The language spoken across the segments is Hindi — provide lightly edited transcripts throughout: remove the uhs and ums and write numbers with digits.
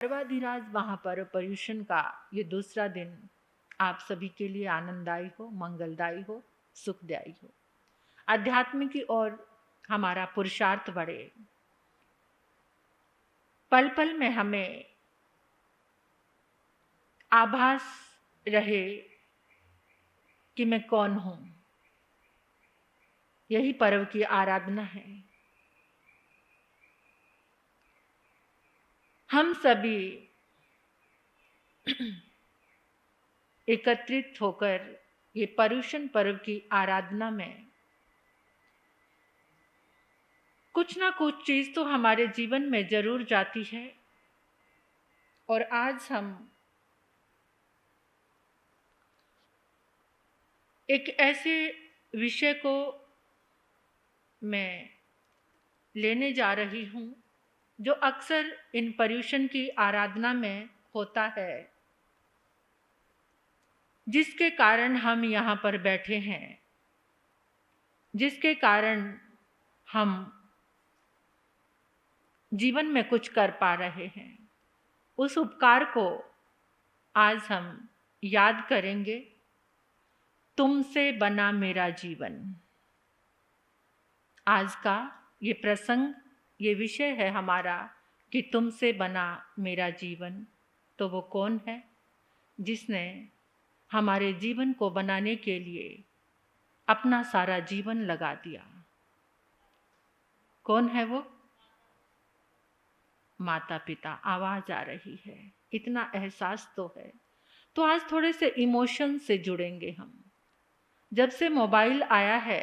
सर्वाधिराज महापर्व पर्युषण का ये दूसरा दिन आप सभी के लिए आनंददायी हो, मंगलदायी हो, सुखदायी हो। अध्यात्म की ओर हमारा पुरुषार्थ बढ़े। पल पल में हमें आभास रहे कि मैं कौन हूं। यही पर्व की आराधना है। हम सभी एकत्रित होकर ये पर्युषण पर्व की आराधना में कुछ ना कुछ चीज तो हमारे जीवन में जरूर जाती है। और आज हम एक ऐसे विषय को मैं लेने जा रही हूं जो अक्सर इन पर्युषण की आराधना में होता है, जिसके कारण हम यहाँ पर बैठे हैं, जिसके कारण हम जीवन में कुछ कर पा रहे हैं। उस उपकार को आज हम याद करेंगे। तुमसे बना मेरा जीवन। आज का ये प्रसंग, ये विषय है हमारा कि तुमसे बना मेरा जीवन। तो वो कौन है जिसने हमारे जीवन को बनाने के लिए अपना सारा जीवन लगा दिया? कौन है वो? माता पिता। आवाज आ रही है, इतना एहसास तो है। तो आज थोड़े से इमोशन से जुड़ेंगे हम। जब से मोबाइल आया है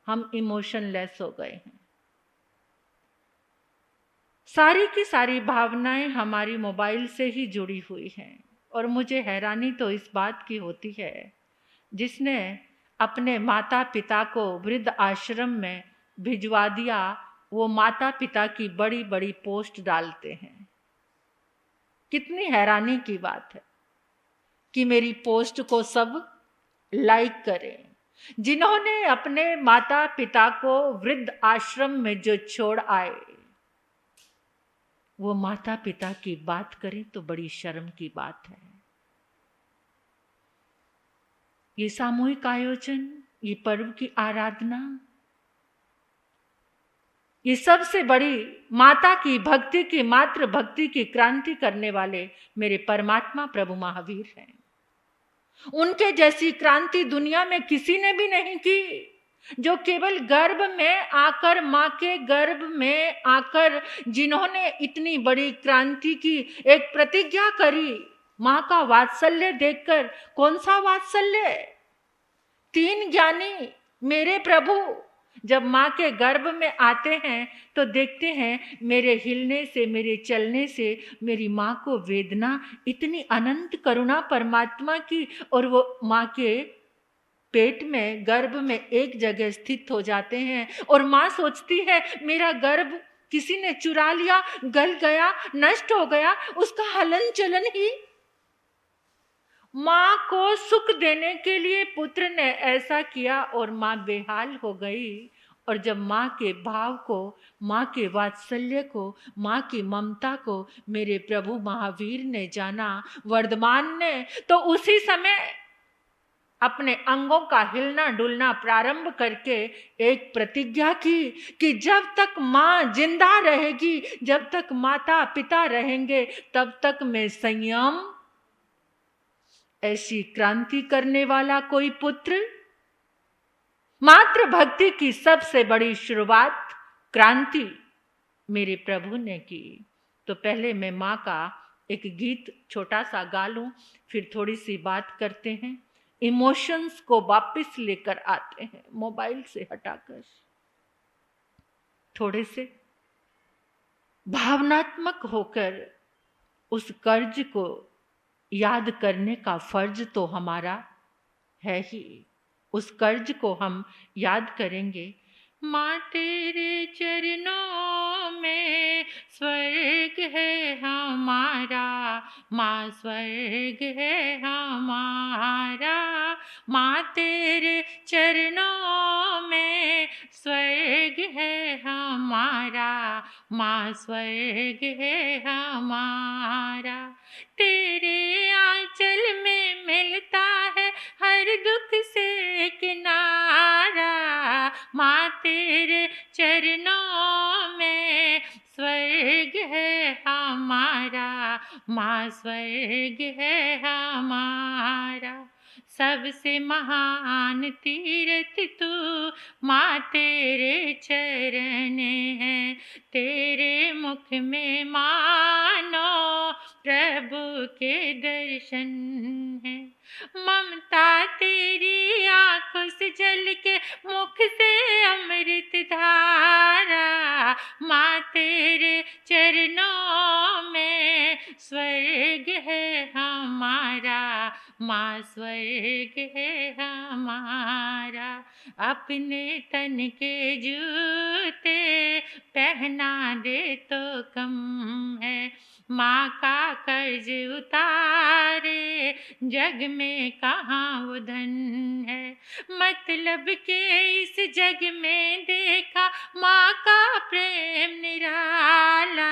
हम इमोशनलेस हो गए हैं। सारी की सारी भावनाएं हमारी मोबाइल से ही जुड़ी हुई हैं। और मुझे हैरानी तो इस बात की होती है, जिसने अपने माता पिता को वृद्ध आश्रम में भिजवा दिया, वो माता पिता की बड़ी बड़ी पोस्ट डालते हैं। कितनी हैरानी की बात है कि मेरी पोस्ट को सब लाइक करें। जिन्होंने अपने माता पिता को वृद्ध आश्रम में जो छोड़ आए, वो माता पिता की बात करें तो बड़ी शर्म की बात है। ये सामूहिक आयोजन, ये पर्व की आराधना, ये सबसे बड़ी माता की भक्ति की, मातृ भक्ति की क्रांति करने वाले मेरे परमात्मा प्रभु महावीर हैं। उनके जैसी क्रांति दुनिया में किसी ने भी नहीं की। जो केवल गर्भ में आकर, मां के गर्भ में आकर जिन्होंने इतनी बड़ी क्रांति की, एक प्रतिज्ञा करी मां का वात्सल्य देखकर। कौन सा वात्सल्य? तीन ज्ञानी मेरे प्रभु जब मां के गर्भ में आते हैं तो देखते हैं मेरे हिलने से, मेरे चलने से मेरी मां को वेदना, इतनी अनंत करुणा परमात्मा की। और वो मां के पेट में, गर्भ में एक जगह स्थित हो जाते हैं। और मां सोचती है मेरा गर्भ किसी ने चुरा लिया, गल गया, नष्ट हो गया, उसका हलन चलन ही। मां को सुख देने के लिए पुत्र ने ऐसा किया और मां बेहाल हो गई। और जब मां के भाव को, मां के वात्सल्य को, मां की ममता को मेरे प्रभु महावीर ने जाना, वर्धमान ने, तो उसी समय अपने अंगों का हिलना डुलना प्रारंभ करके एक प्रतिज्ञा की कि जब तक मां जिंदा रहेगी, जब तक माता पिता रहेंगे, तब तक मैं संयम। ऐसी क्रांति करने वाला कोई पुत्र। मातृ भक्ति की सबसे बड़ी शुरुआत, क्रांति मेरे प्रभु ने की। तो पहले मैं मां का एक गीत छोटा सा गा लूं, फिर थोड़ी सी बात करते हैं। इमोशंस को वापस लेकर आते हैं, मोबाइल से हटाकर। थोड़े से भावनात्मक होकर उस कर्ज को याद करने का फर्ज तो हमारा है ही। उस कर्ज को हम याद करेंगे। माँ तेरे चरणों में स्वर्ग है हमारा, माँ स्वर्ग है हमारा। माँ तेरे चरणों में स्वर्ग है हमारा, माँ स्वर्ग है हमारा, तेरे आंचल में मिलता है हर दुख से किनारा। माँ तेरे चरणों में स्वर्ग है हमारा, माँ स्वर्ग है हमारा। सबसे महान तीर्थ तू माँ तेरे चरण है, तेरे मुख में मानो प्रभु के दर्शन है। ममता तेरी आंखों से झल के मुख से अमृत धारा। माँ तेरे चरणों में स्वर्ग है हमारा, माँ स्वर्ग है हमारा। अपने तन के जूते पहना दे तो कम है, माँ का कर्ज उतारे जग में कहाँ वो धन है। मतलब के इस जग में देखा माँ का प्रेम निराला।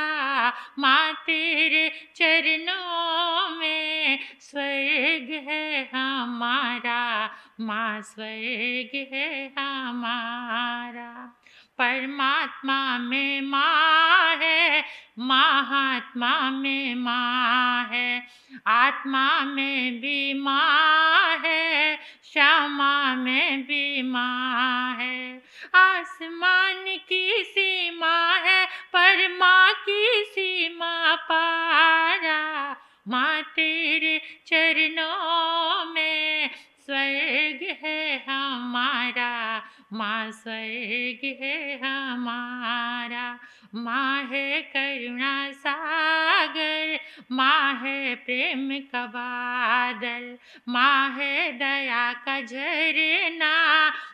माँ तेरे चरणों में स्वर्ग है हमारा, माँ स्वर्ग है हमारा। परमात्मा में माँ है, महात्मा में माँ है, आत्मा में भी माँ है, श्यामा में भी माँ है। आसमान की सीमा है पर माँ की सीमा पारा। माँ तेरे चरणों में स्वर्ग है हमारा, माँ स्वर्ग है हमारा। माँ है करुणा सागर, माँ है प्रेम का बादल, माँ है दया का झरना,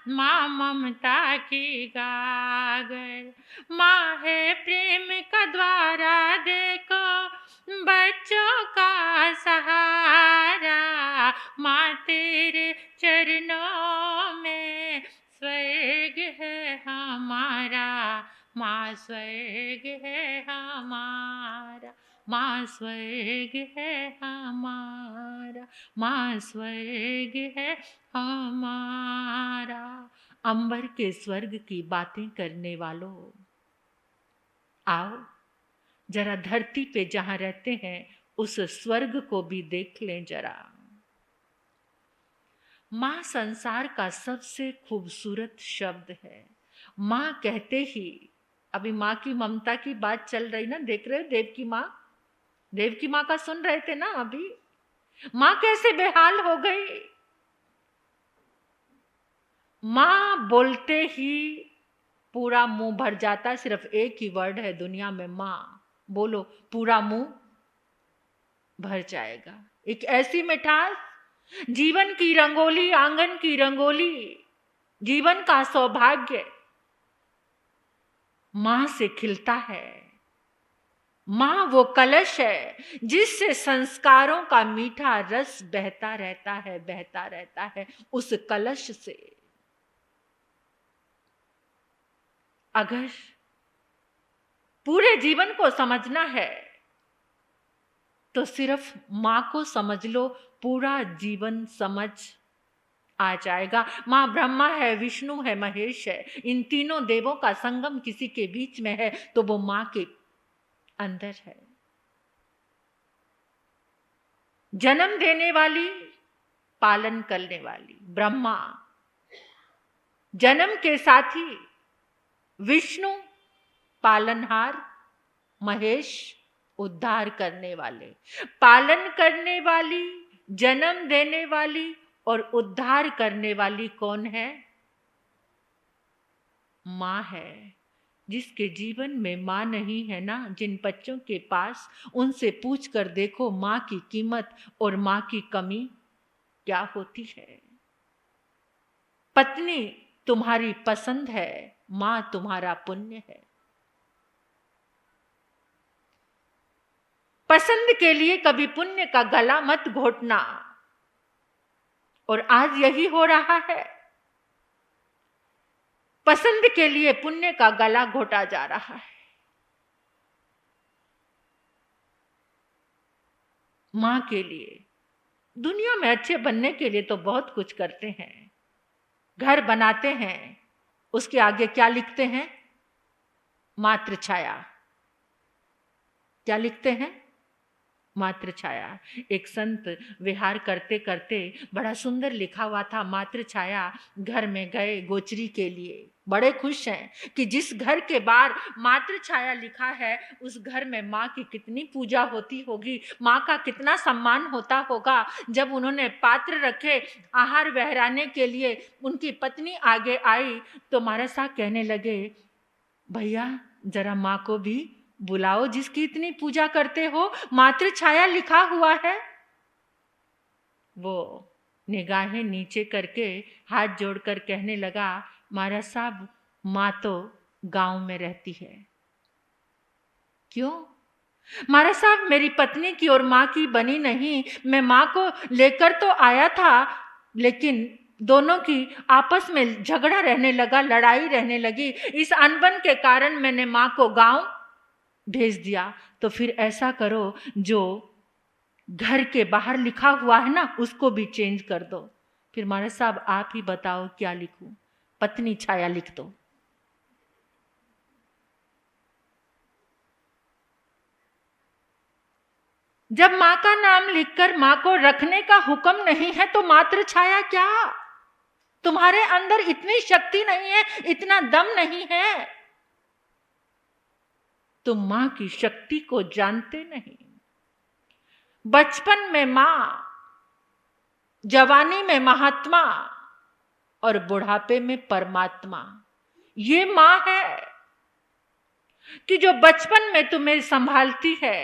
माँ ममता की गागर। माँ है प्रेम का द्वारा देखो बच्चों का सहारा। माँ तेरे चरणों में स्वर्ग है हमारा, माँ स्वर्ग है हमारा, माँ स्वर्ग है हमारा, माँ स्वर्ग है हमारा। अंबर के स्वर्ग की बातें करने वालों, आओ जरा धरती पे जहां रहते हैं उस स्वर्ग को भी देख लें जरा। माँ संसार का सबसे खूबसूरत शब्द है। माँ कहते ही, अभी माँ की ममता की बात चल रही ना, देख रहे हो देव की माँ का सुन रहे थे ना अभी। माँ कैसे बेहाल हो गई। माँ बोलते ही पूरा मुंह भर जाता है। सिर्फ एक ही वर्ड है दुनिया में, माँ बोलो पूरा मुंह भर जाएगा। एक ऐसी मिठास, जीवन की रंगोली, आंगन की रंगोली, जीवन का सौभाग्य मां से खिलता है। मां वो कलश है जिससे संस्कारों का मीठा रस बहता रहता है, बहता रहता है। उस कलश से अगर पूरे जीवन को समझना है तो सिर्फ मां को समझ लो, पूरा जीवन समझ आ जाएगा। मां ब्रह्मा है, विष्णु है, महेश है। इन तीनों देवों का संगम किसी के बीच में है तो वो मां के अंदर है। जन्म देने वाली, पालन करने वाली ब्रह्मा, जन्म के साथी विष्णु, पालनहार महेश, उद्धार करने वाले। पालन करने वाली, जन्म देने वाली और उद्धार करने वाली कौन है? मां है। जिसके जीवन में मां नहीं है ना, जिन बच्चों के पास, उनसे पूछ कर देखो मां की कीमत और मां की कमी क्या होती है। पत्नी तुम्हारी पसंद है, मां तुम्हारा पुण्य है। पसंद के लिए कभी पुण्य का गला मत घोटना। और आज यही हो रहा है। पसंद के लिए पुण्य का गला घोटा जा रहा है। माँ के लिए। दुनिया में अच्छे बनने के लिए तो बहुत कुछ करते हैं, घर बनाते हैं, उसके आगे क्या लिखते हैं? मातृ छाया। क्या लिखते हैं? मातृ छाया। एक संत विहार करते करते बड़ा सुंदर लिखा हुआ था, मातृ छाया घर में गए गोचरी के लिए। बड़े खुश हैं कि जिस घर के बाहर मातृ छाया लिखा है उस घर में माँ की कितनी पूजा होती होगी, माँ का कितना सम्मान होता होगा। जब उन्होंने पात्र रखे आहार बहराने के लिए, उनकी पत्नी आगे आई तो महाराज साहब कहने लगे, भैया जरा माँ को भी बुलाओ जिसकी इतनी पूजा करते हो, मातृ छाया लिखा हुआ है। वो निगाहें नीचे करके हाथ जोड़कर कहने लगा, महाराज साहब माँ तो गांव में रहती है। क्यों? महाराज साहब मेरी पत्नी की और माँ की बनी नहीं, मैं माँ को लेकर तो आया था लेकिन दोनों की आपस में झगड़ा रहने लगा, लड़ाई रहने लगी, इस अनबन के कारण मैंने माँ को गांव भेज दिया। तो फिर ऐसा करो, जो घर के बाहर लिखा हुआ है ना उसको भी चेंज कर दो। फिर महाराज साहब आप ही बताओ क्या लिखूं? पत्नी छाया लिख दो। जब मां का नाम लिखकर मां को रखने का हुक्म नहीं है तो मातृ छाया क्या? तुम्हारे अंदर इतनी शक्ति नहीं है, इतना दम नहीं है, तुम मां की शक्ति को जानते नहीं। बचपन में मां, जवानी में महात्मा और बुढ़ापे में परमात्मा। ये मां है कि जो बचपन में तुम्हें संभालती है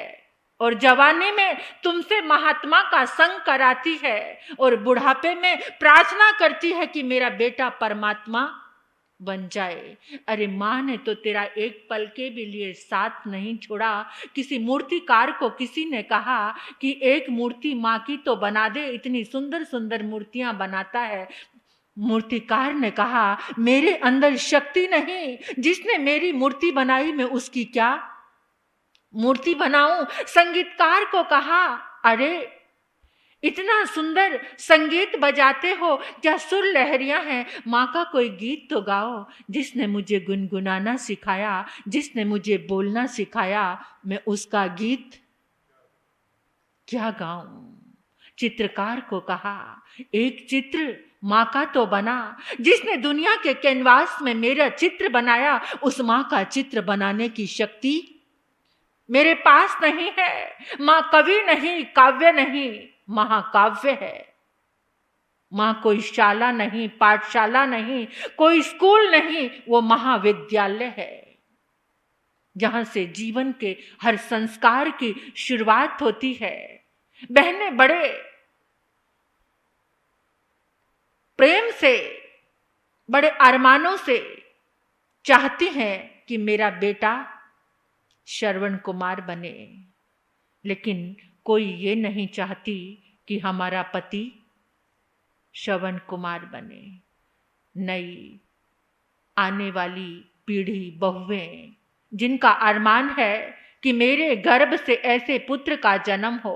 और जवानी में तुमसे महात्मा का संग कराती है और बुढ़ापे में प्रार्थना करती है कि मेरा बेटा परमात्मा बन जाए। अरे माँ ने तो तेरा एक पल के भी लिए साथ नहीं छोड़ा। किसी मूर्तिकार को किसी ने कहा कि एक मूर्ति माँ की तो बना दे, इतनी सुंदर सुंदर मूर्तियां बनाता है। मूर्तिकार ने कहा मेरे अंदर शक्ति नहीं, जिसने मेरी मूर्ति बनाई मैं उसकी क्या मूर्ति बनाऊं। संगीतकार को कहा अरे इतना सुंदर संगीत बजाते हो, क्या सुर लहरियां हैं, माँ का कोई गीत तो गाओ। जिसने मुझे गुनगुनाना सिखाया, जिसने मुझे बोलना सिखाया, मैं उसका गीत क्या गाऊं। चित्रकार को कहा एक चित्र माँ का तो बना, जिसने दुनिया के कैनवास में मेरा चित्र बनाया, उस माँ का चित्र बनाने की शक्ति मेरे पास नहीं है। माँ कवि नहीं, काव्य नहीं, महाकाव्य है। माँ कोई शाला नहीं, पाठशाला नहीं, कोई स्कूल नहीं, वो महाविद्यालय है जहां से जीवन के हर संस्कार की शुरुआत होती है। बहनें बड़े प्रेम से, बड़े अरमानों से चाहती हैं कि मेरा बेटा श्रवण कुमार बने, लेकिन कोई ये नहीं चाहती कि हमारा पति श्रवण कुमार बने। नई आने वाली पीढ़ी, बहुएं, जिनका अरमान है कि मेरे गर्भ से ऐसे पुत्र का जन्म हो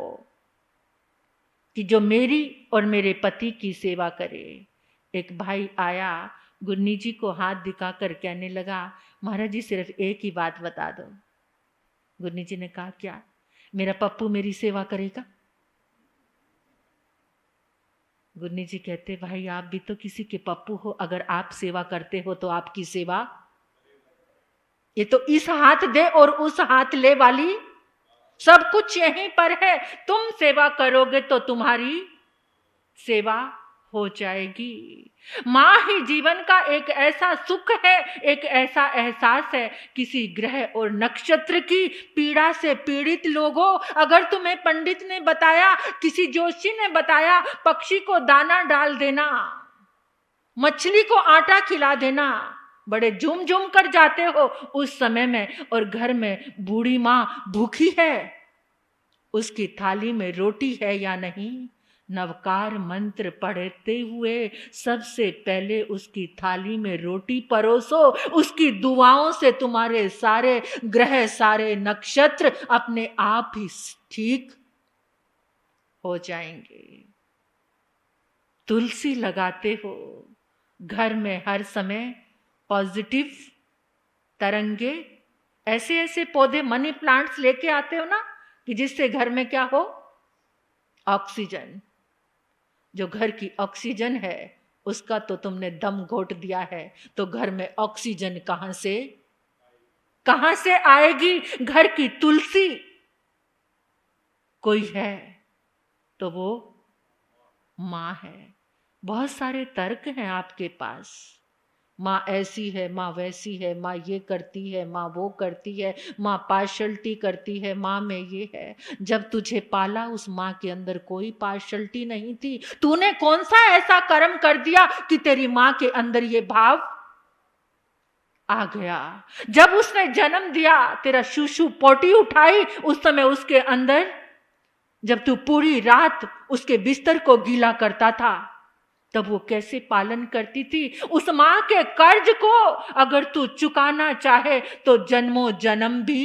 कि जो मेरी और मेरे पति की सेवा करे। एक भाई आया, गुन्नी जी को हाथ दिखाकर कहने लगा महाराज जी सिर्फ एक ही बात बता दो। गुन्नी जी ने कहा क्या? मेरा पप्पू मेरी सेवा करेगा? गुन्नी जी कहते भाई आप भी तो किसी के पप्पू हो, अगर आप सेवा करते हो तो आपकी सेवा, ये तो इस हाथ दे और उस हाथ ले वाली सब कुछ यहीं पर है। तुम सेवा करोगे तो तुम्हारी सेवा हो जाएगी। माँ ही जीवन का एक ऐसा सुख है, एक ऐसा एहसास है। किसी ग्रह और नक्षत्र की पीड़ा से पीड़ित लोगों, अगर तुम्हें पंडित ने बताया, किसी जोशी ने बताया पक्षी को दाना डाल देना, मछली को आटा खिला देना, बड़े झूम झूम कर जाते हो उस समय में। और घर में बूढ़ी माँ भूखी है, उसकी थाली में रोटी है या नहीं, नवकार मंत्र पढ़ते हुए सबसे पहले उसकी थाली में रोटी परोसो। उसकी दुआओं से तुम्हारे सारे ग्रह, सारे नक्षत्र अपने आप ही ठीक हो जाएंगे। तुलसी लगाते हो घर में हर समय, पॉजिटिव तरंगे, ऐसे ऐसे पौधे, मनी प्लांट्स लेके आते हो ना कि जिससे घर में क्या हो, ऑक्सीजन। जो घर की ऑक्सीजन है उसका तो तुमने दम घोट दिया है, तो घर में ऑक्सीजन कहां से आएगी? घर की तुलसी कोई है तो वो माँ है। बहुत सारे तर्क हैं आपके पास, माँ ऐसी है, माँ वैसी है, माँ ये करती है, माँ वो करती है, माँ पार्शलिटी करती है, माँ में ये है। जब तुझे पाला उस माँ के अंदर कोई पार्शलिटी नहीं थी। तूने कौन सा ऐसा कर्म कर दिया कि तेरी माँ के अंदर ये भाव आ गया? जब उसने जन्म दिया, तेरा शूशु पोटी उठाई, उस समय उसके अंदर, जब तू पूरी रात उसके बिस्तर को गीला करता था, तब वो कैसे पालन करती थी? उस मां के कर्ज को अगर तू चुकाना चाहे तो जन्मों जन्म भी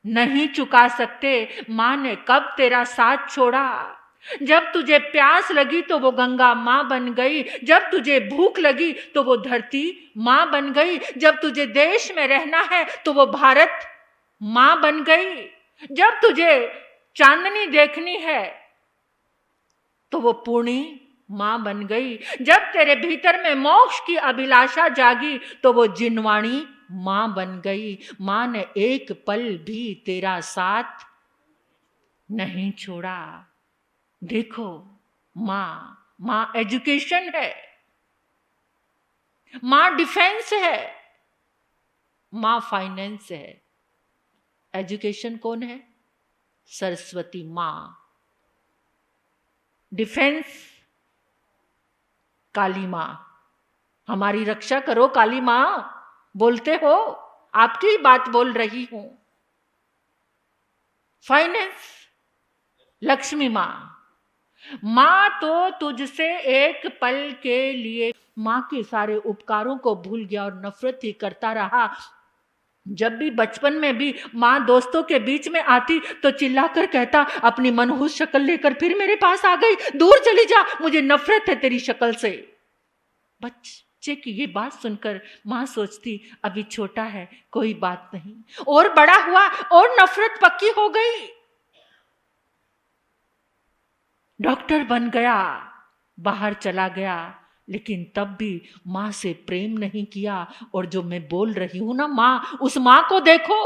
नहीं चुका सकते। मां ने कब तेरा साथ छोड़ा? जब तुझे प्यास लगी तो वो गंगा मां बन गई, जब तुझे भूख लगी तो वो धरती मां बन गई, जब तुझे देश में रहना है तो वो भारत मां बन गई, जब तुझे चांदनी देखनी है तो वो पूर्णी मां बन गई, जब तेरे भीतर में मोक्ष की अभिलाषा जागी तो वो जिनवाणी मां बन गई। मां ने एक पल भी तेरा साथ नहीं छोड़ा। देखो, मां एजुकेशन है, मां डिफेंस है, मां फाइनेंस है। एजुकेशन कौन है? सरस्वती मां। डिफेंस काली मां। हमारी रक्षा करो काली मां, बोलते हो, आपकी ही बात बोल रही हूं। फाइनेंस लक्ष्मी मां। मां तो तुझसे एक पल के लिए मां के सारे उपकारों को भूल गया और नफरत ही करता रहा। जब भी बचपन में भी मां दोस्तों के बीच में आती तो चिल्लाकर कहता, अपनी मनहूस शक्ल लेकर फिर मेरे पास आ गई, दूर चली जा, मुझे नफरत है तेरी शक्ल से। बच्चे की ये बात सुनकर मां सोचती, अभी छोटा है, कोई बात नहीं। और बड़ा हुआ और नफरत पक्की हो गई। डॉक्टर बन गया, बाहर चला गया, लेकिन तब भी मां से प्रेम नहीं किया। और जो मैं बोल रही हूं ना मां, उस मां को देखो।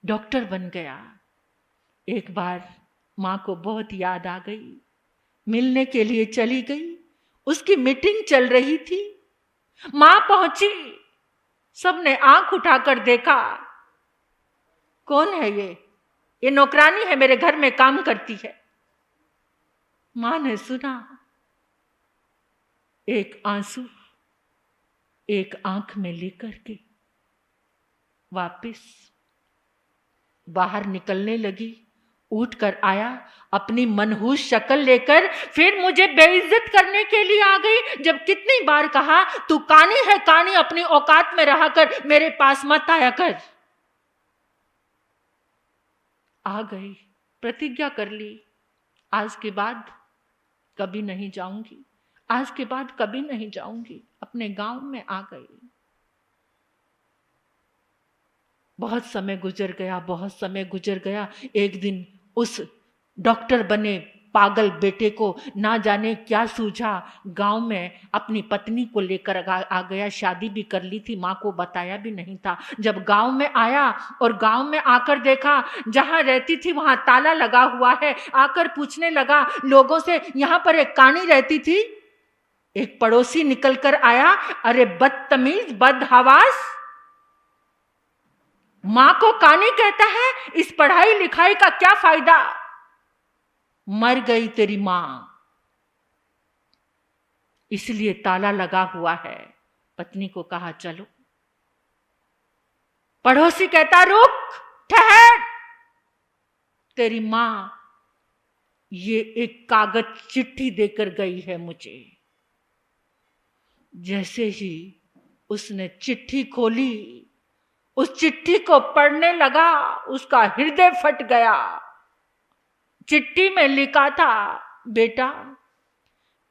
डॉक्टर बन गया, एक बार मां को बहुत याद आ गई, मिलने के लिए चली गई। उसकी मीटिंग चल रही थी, मां पहुंची, सबने आंख उठाकर देखा, कौन है ये नौकरानी है, मेरे घर में काम करती है। मां ने सुना, एक आंसू एक आंख में लेकर के वापस बाहर निकलने लगी। उठ कर आया, अपनी मनहूस शक्ल लेकर फिर मुझे बेइज्जत करने के लिए आ गई। जब कितनी बार कहा, तू कानी है कानी, अपनी औकात में रहा कर, मेरे पास मत आया कर। आ गई, प्रतिज्ञा कर ली, आज के बाद कभी नहीं जाऊंगी, आज के बाद कभी नहीं जाऊंगी। अपने गांव में आ गई। बहुत समय गुजर गया, बहुत समय गुजर गया। एक दिन उस डॉक्टर बने पागल बेटे को ना जाने क्या सूझा, गांव में अपनी पत्नी को लेकर आ गया। शादी भी कर ली थी, मां को बताया भी नहीं था। जब गांव में आया और गांव में आकर देखा, जहां रहती थी वहां ताला लगा हुआ है। आकर पूछने लगा लोगों से, यहां पर एक कानी रहती थी। एक पड़ोसी निकलकर आया, अरे बदतमीज, बदहवास, मां को कानी कहता है, इस पढ़ाई लिखाई का क्या फायदा? मर गई तेरी मां, इसलिए ताला लगा हुआ है। पत्नी को कहा चलो। पड़ोसी कहता, रुक, ठहर, तेरी मां ये एक कागज चिट्ठी देकर गई है मुझे। जैसे ही उसने चिट्ठी खोली, उस चिट्ठी को पढ़ने लगा, उसका हृदय फट गया। चिट्ठी में लिखा था, बेटा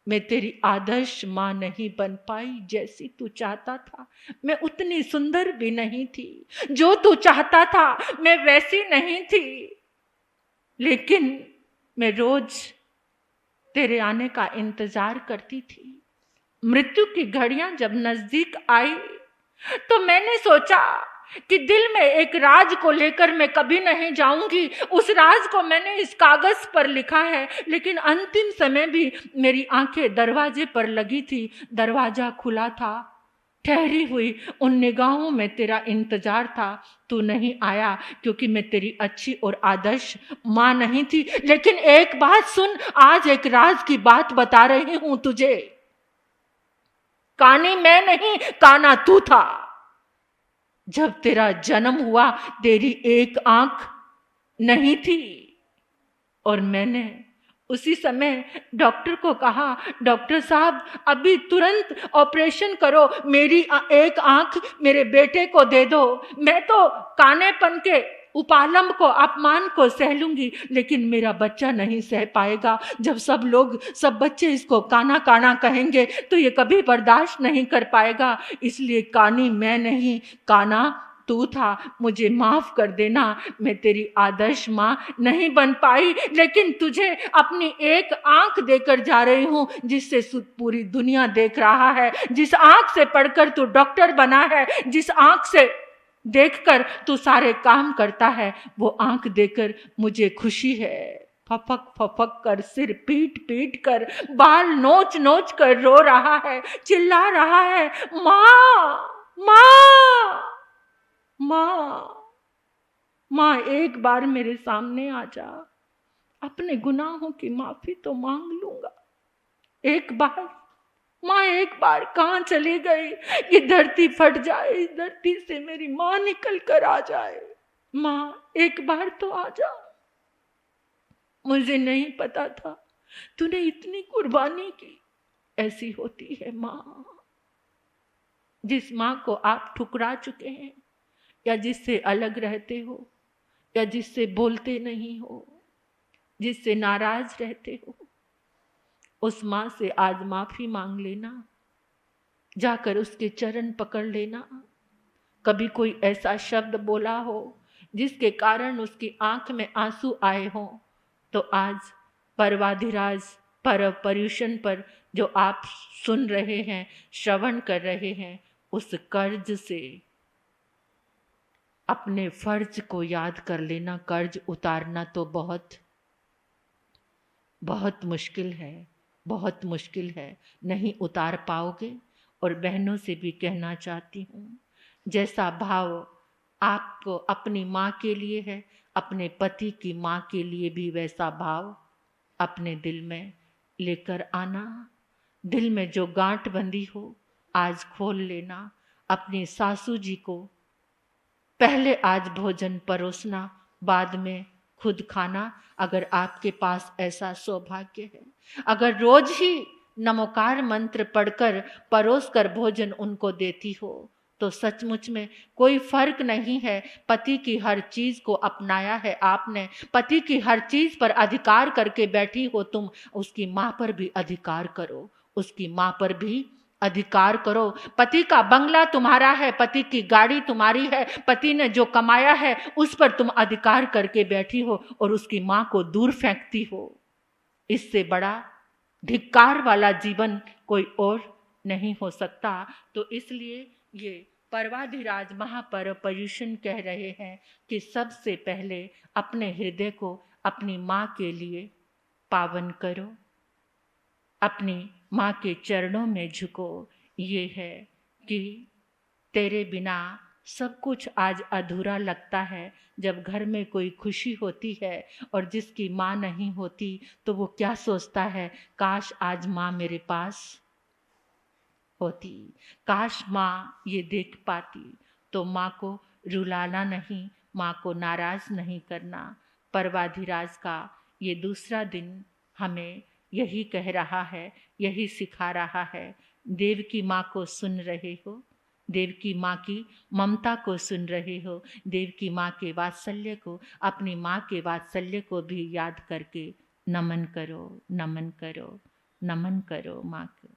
मैं तेरी आदर्श मां नहीं बन पाई जैसी तू चाहता था। मैं उतनी सुंदर भी नहीं थी, जो तू चाहता था मैं वैसी नहीं थी। लेकिन मैं रोज तेरे आने का इंतजार करती थी। मृत्यु की घड़ियां जब नजदीक आई तो मैंने सोचा कि दिल में एक राज को लेकर मैं कभी नहीं जाऊंगी। उस राज को मैंने इस कागज पर लिखा है। लेकिन अंतिम समय भी मेरी आंखें दरवाजे पर लगी थी, दरवाजा खुला था। ठहरी हुई उन निगाहों में तेरा इंतजार था। तू नहीं आया क्योंकि मैं तेरी अच्छी और आदर्श मां नहीं थी। लेकिन एक बात सुन, आज एक राज की बात बता रही हूं तुझे। कानी मैं नहीं, काना तू था। जब तेरा जन्म हुआ तेरी एक आंख नहीं थी और मैंने उसी समय डॉक्टर को कहा, डॉक्टर साहब अभी तुरंत ऑपरेशन करो, मेरी एक आंख मेरे बेटे को दे दो। मैं तो कानेपन के उपालंब को, अपमान को सह लूंगी, लेकिन मेरा बच्चा नहीं सह पाएगा। जब सब बच्चे इसको काना काना कहेंगे तो ये कभी बर्दाश्त नहीं कर पाएगा। इसलिए कानी मैं नहीं, काना तू था। मुझे माफ कर देना, मैं तेरी आदर्श मां नहीं बन पाई, लेकिन तुझे अपनी एक आंख देकर जा रही हूं जिससे पूरी दुनिया देख रहा है। जिस आंख से पढ़कर तू डॉक्टर बना है, जिस आंख से देखकर तू सारे काम करता है, वो आंख देकर मुझे खुशी है। फपक फपक कर, सिर पीट पीट कर, बाल नोच नोच कर रो रहा है, चिल्ला रहा है, माँ माँ माँ माँ, एक बार मेरे सामने आ जा, अपने गुनाहों की माफी तो मांग लूंगा। एक बार माँ, एक बार कहाँ चली गई? ये धरती फट जाए, इस धरती से मेरी माँ निकल कर आ जाए। माँ एक बार तो आ जा। मुझे नहीं पता था तूने इतनी कुर्बानी की। ऐसी होती है माँ। जिस माँ को आप ठुकरा चुके हैं, या जिससे अलग रहते हो, या जिससे बोलते नहीं हो, जिससे नाराज रहते हो, उस माँ से आज माफी मांग लेना, जाकर उसके चरण पकड़ लेना। कभी कोई ऐसा शब्द बोला हो जिसके कारण उसकी आंख में आंसू आए हो, तो आज परवाधिराज पर पर्यूषण पर जो आप सुन रहे हैं, श्रवण कर रहे हैं, उस कर्ज से अपने फर्ज को याद कर लेना। कर्ज उतारना तो बहुत बहुत मुश्किल है, बहुत मुश्किल है, नहीं उतार पाओगे। और बहनों से भी कहना चाहती हूँ, जैसा भाव आपको अपनी माँ के लिए है, अपने पति की माँ के लिए भी वैसा भाव अपने दिल में लेकर आना। दिल में जो गांठ बंधी हो आज खोल लेना। अपनी सासू जी को पहले आज भोजन परोसना, बाद में खुद खाना, अगर आपके पास ऐसा सौभाग्य है। अगर रोज ही नमोकार मंत्र पढ़कर परोस कर भोजन उनको देती हो तो सचमुच में कोई फर्क नहीं है। पति की हर चीज को अपनाया है आपने, पति की हर चीज पर अधिकार करके बैठी हो तुम। उसकी माँ पर भी अधिकार करो, उसकी माँ पर भी अधिकार करो। पति का बंगला तुम्हारा है, पति की गाड़ी तुम्हारी है, पति ने जो कमाया है उस पर तुम अधिकार करके बैठी हो और उसकी माँ को दूर फेंकती हो। इससे बड़ा धिक्कार वाला जीवन कोई और नहीं हो सकता। तो इसलिए ये परवाधिराज महापर्युषण कह रहे हैं कि सबसे पहले अपने हृदय को अपनी माँ के लिए पावन करो, अपनी माँ के चरणों में झुको। ये है कि तेरे बिना सब कुछ आज अधूरा लगता है। जब घर में कोई खुशी होती है और जिसकी माँ नहीं होती तो वो क्या सोचता है, काश आज माँ मेरे पास होती, काश माँ ये देख पाती। तो माँ को रुलाना नहीं, माँ को नाराज नहीं करना। परवाधिराज का ये दूसरा दिन हमें यही कह रहा है, यही सिखा रहा है। देव की माँ को सुन रहे हो, देव की माँ की ममता को सुन रहे हो, देव की माँ के वात्सल्य को, अपनी माँ के वात्सल्य को भी याद करके नमन करो, नमन करो, नमन करो माँ को।